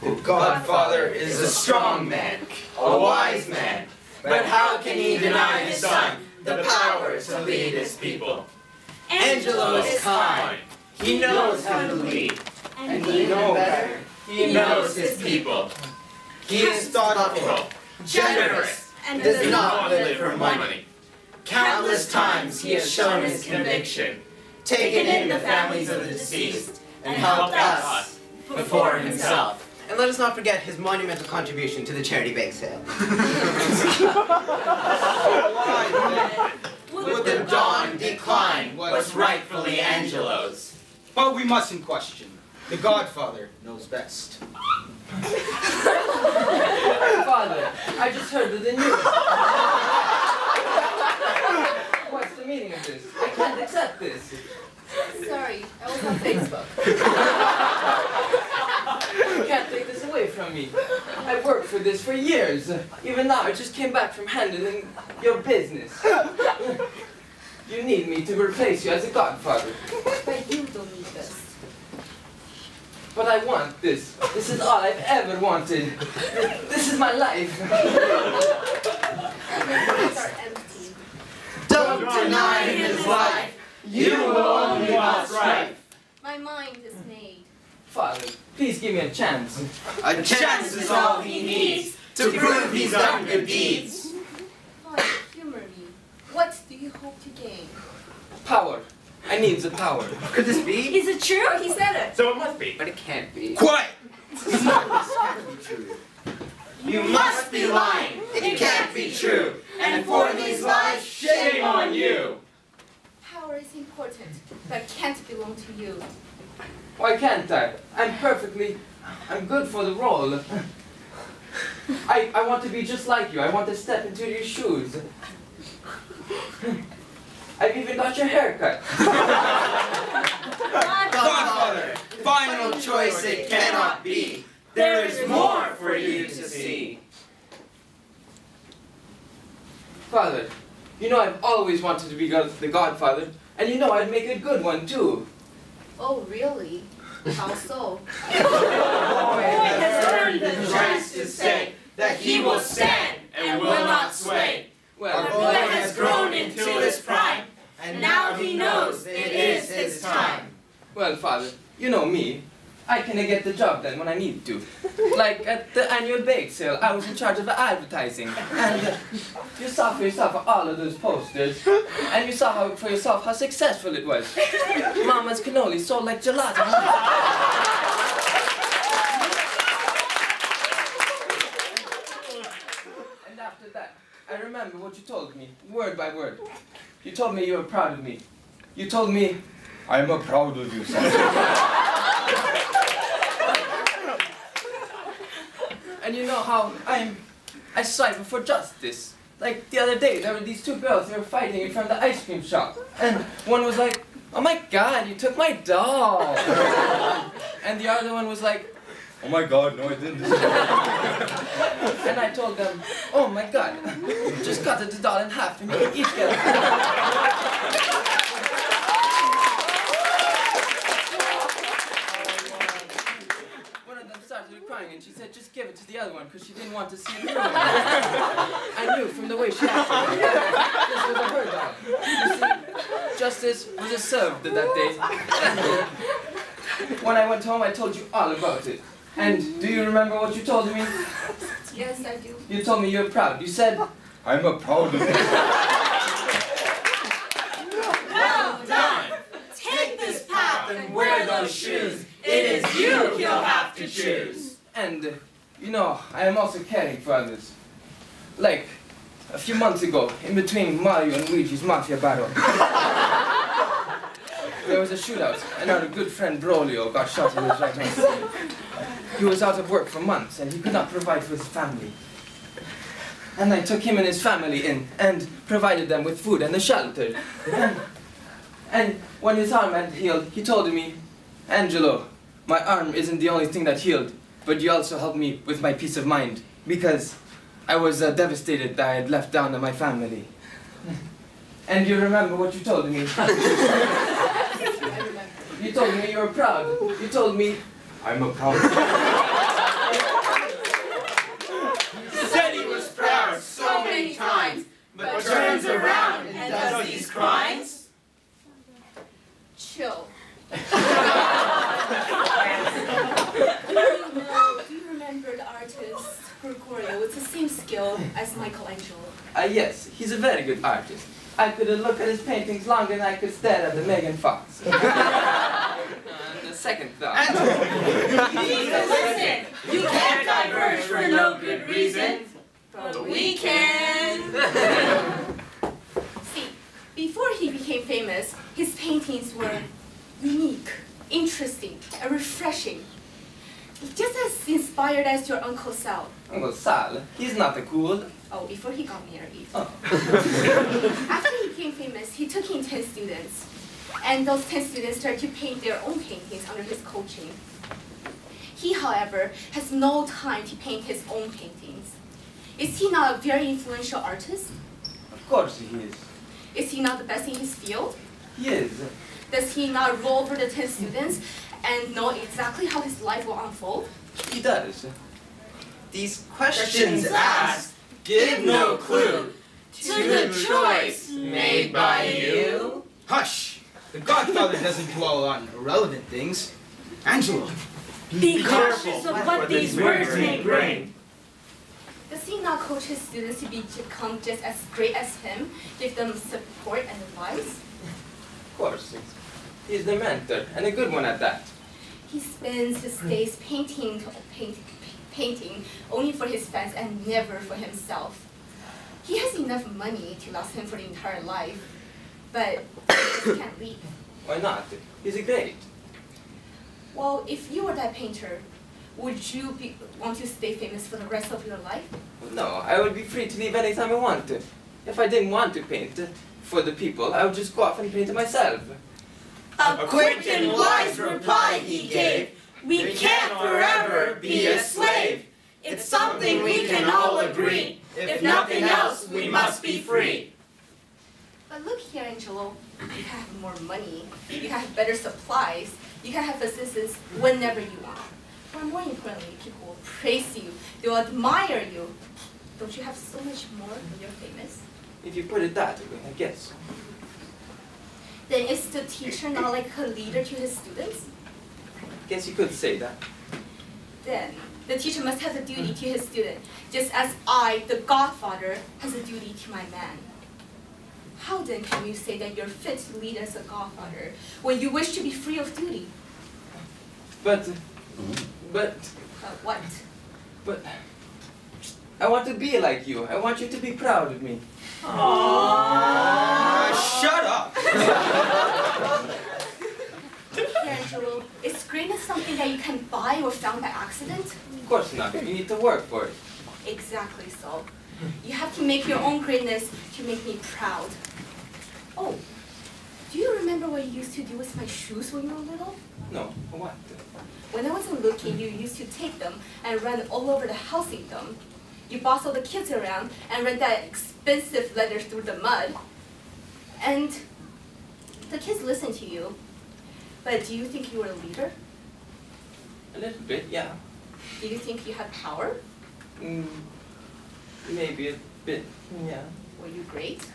The godfather is a strong man, a wise man, but how can he deny his son the power to lead his people? Angelo is kind. He knows how to lead. And he knows better. He knows his people. He is thoughtful, generous, and does not live for money. Countless times he has shown his conviction, taken in the families of the deceased, and helped us before himself. And let us not forget his monumental contribution to the charity bake sale. Would the dawn decline what's rightfully Angelo's? But we mustn't question. The godfather knows best. Father, I just heard of the news. What's the meaning of this? I can't accept this. Sorry, I was on Facebook. You can't take this away from me. I've worked for this for years. Even now, I just came back from handling your business. You need me to replace you as a godfather. But you don't need this. But I want this. This is all I've ever wanted. This is my life. My hands are empty. Don't deny his life. You will only cause strife. My mind is made. Father, please give me a chance. A chance is all he needs to prove he's done good deeds. Father, humor me. What do you hope to gain? Power. I need the power. Could this be? Is it true? He said it. So it must be. But it can't be. Quiet! This can't be true. You must be lying. It can't be true. And for these lies, shame on you. Power is important, but can't belong to you. Why can't I? I'm good for the role. I want to be just like you. I want to step into your shoes. I've even got your haircut. Godfather, final choice it cannot be. There is more for you to see. Father, you know I've always wanted to be the godfather, and you know I'd make a good one too. Oh, really? How so? Tries to say that he will stand and will not sway. Well, Our boy has grown into his prime, and now he knows it is his time. well, Father, you know me. I can get the job done when I need to. Like at the annual bake sale, I was in charge of the advertising. And you saw for yourself all of those posters. And you saw for yourself how successful it was. Mama's cannoli sold like gelato. And after that, I remember what you told me, word by word. You told me you were proud of me. You told me, I'm proud of you, son. and you know how I strive for justice. Like the other day, there were these two girls, they were fighting in front of the ice cream shop. And one was like, oh my God, you took my doll. And the other one was like, Oh my God, no I didn't. and I told them, oh my God, just cut the doll in half and you can each get it. One of them started crying and she said, just give it to the other one because she didn't want to see it. I knew from the way she acted. This was her doll. You see, justice was served that day. When I went home, I told you all about it. And do you remember what you told me? Yes, I do. You told me you were proud. You said, I'm proud of you. Well done! Take this path and wear those shoes. It is you he'll have to choose. and you know, I am also caring for others. Like, a few months ago, in between Mario and Luigi's Mafia battle, there was a shootout, and our good friend Brolio got shot in his right hand. He was out of work for months, and he could not provide for his family. And I took him and his family in, and provided them with food and a shelter. And when his arm had healed, he told me, Angelo, my arm isn't the only thing that healed, but you also helped me with my peace of mind, because I was devastated that I had left down to my family. And you remember what you told me? I remember. You told me you were proud. You told me I'm a proud man. He said he was proud so many times, but turns around and does these crimes? Chill. Do you remember the artist Gregorio with the same skill as Michelangelo? Yes, he's a very good artist. I could look at his paintings longer than I could stare at the Megan Fox. And the second thought. Listen, you can't diverge for no good reason, but we can. See, before he became famous, his paintings were unique, interesting, and refreshing. Just as inspired as your Uncle Sal. Uncle Sal? He's not the cool. Oh, before he got married. Oh. After he became famous, he took in 10 students. And those 10 students started to paint their own paintings under his coaching. He, however, has no time to paint his own paintings. Is he not a very influential artist? Of course he is. Is he not the best in his field? He is. Does he not rule over the 10 students and know exactly how his life will unfold? He does. These Questions asked give no clue to the choice made by you. Hush! The godfather doesn't dwell on irrelevant things. Angelo. Be cautious of what these words may bring. Does he not coach his students to become just as great as him, give them support and advice? Of course. He's the mentor, and a good one at that. He spends his days painting only for his fans and never for himself. He has enough money to last him for the entire life, but he just can't leave. Why not? He's a great. Well, if you were that painter, would you want to stay famous for the rest of your life? No, I would be free to leave anytime I want to. If I didn't want to paint for the people, I would just go off and paint it myself. A quick and wise reply he gave. We can't forever be a slave. It's something we can all agree. If nothing else, we must be free. But look here, Angelo. You have more money. You have better supplies. You can have assistants whenever you want. But more importantly, people will praise you. They will admire you. Don't you have so much more when you're famous? If you put it that way, I guess. Then is the teacher not like a leader to his students? Guess you could say that. Then the teacher must have a duty to his student, just as I, the godfather, has a duty to my man. How then can you say that you're fit to lead as a godfather when you wish to be free of duty? But What? But I want to be like you. I want you to be proud of me. Shut up! Angelo, is greatness something that you can buy or found by accident? Of course not. You need to work for it. Exactly so. You have to make your own greatness to make me proud. Oh, do you remember what you used to do with my shoes when you were little? No, what? When I wasn't looking, you used to take them and run all over the house in them. You bossed all the kids around and ran that expensive leather through the mud. And the kids listened to you. But do you think you were a leader? A little bit, yeah. Do you think you had power? Maybe a bit, yeah. Were you great?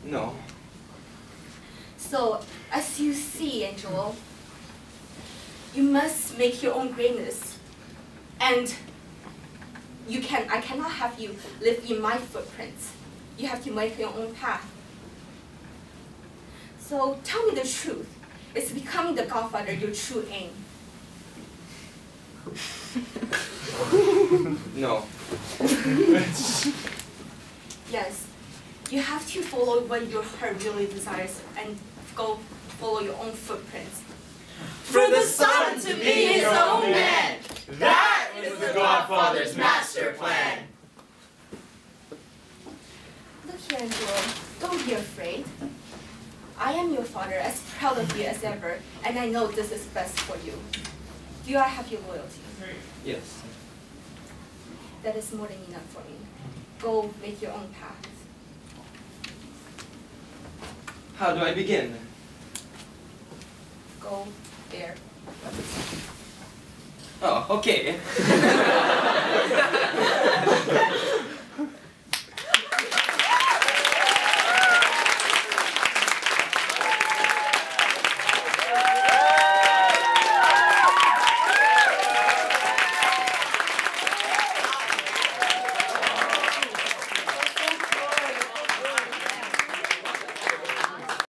No. So, as you see, Angelo, you must make your own greatness. And I cannot have you live in my footprints. You have to make your own path. So tell me the truth. Is becoming the godfather your true aim? No. Yes. You have to follow what your heart really desires and go follow your own footprints. For the son to be his own man. That is the godfather's master plan. Look here, Angelo. Don't be afraid. I am your father, as proud of you as ever, and I know this is best for you. Do I have your loyalty? Yes. That is more than enough for me. Go make your own path. How do I begin? Go there. Oh, okay.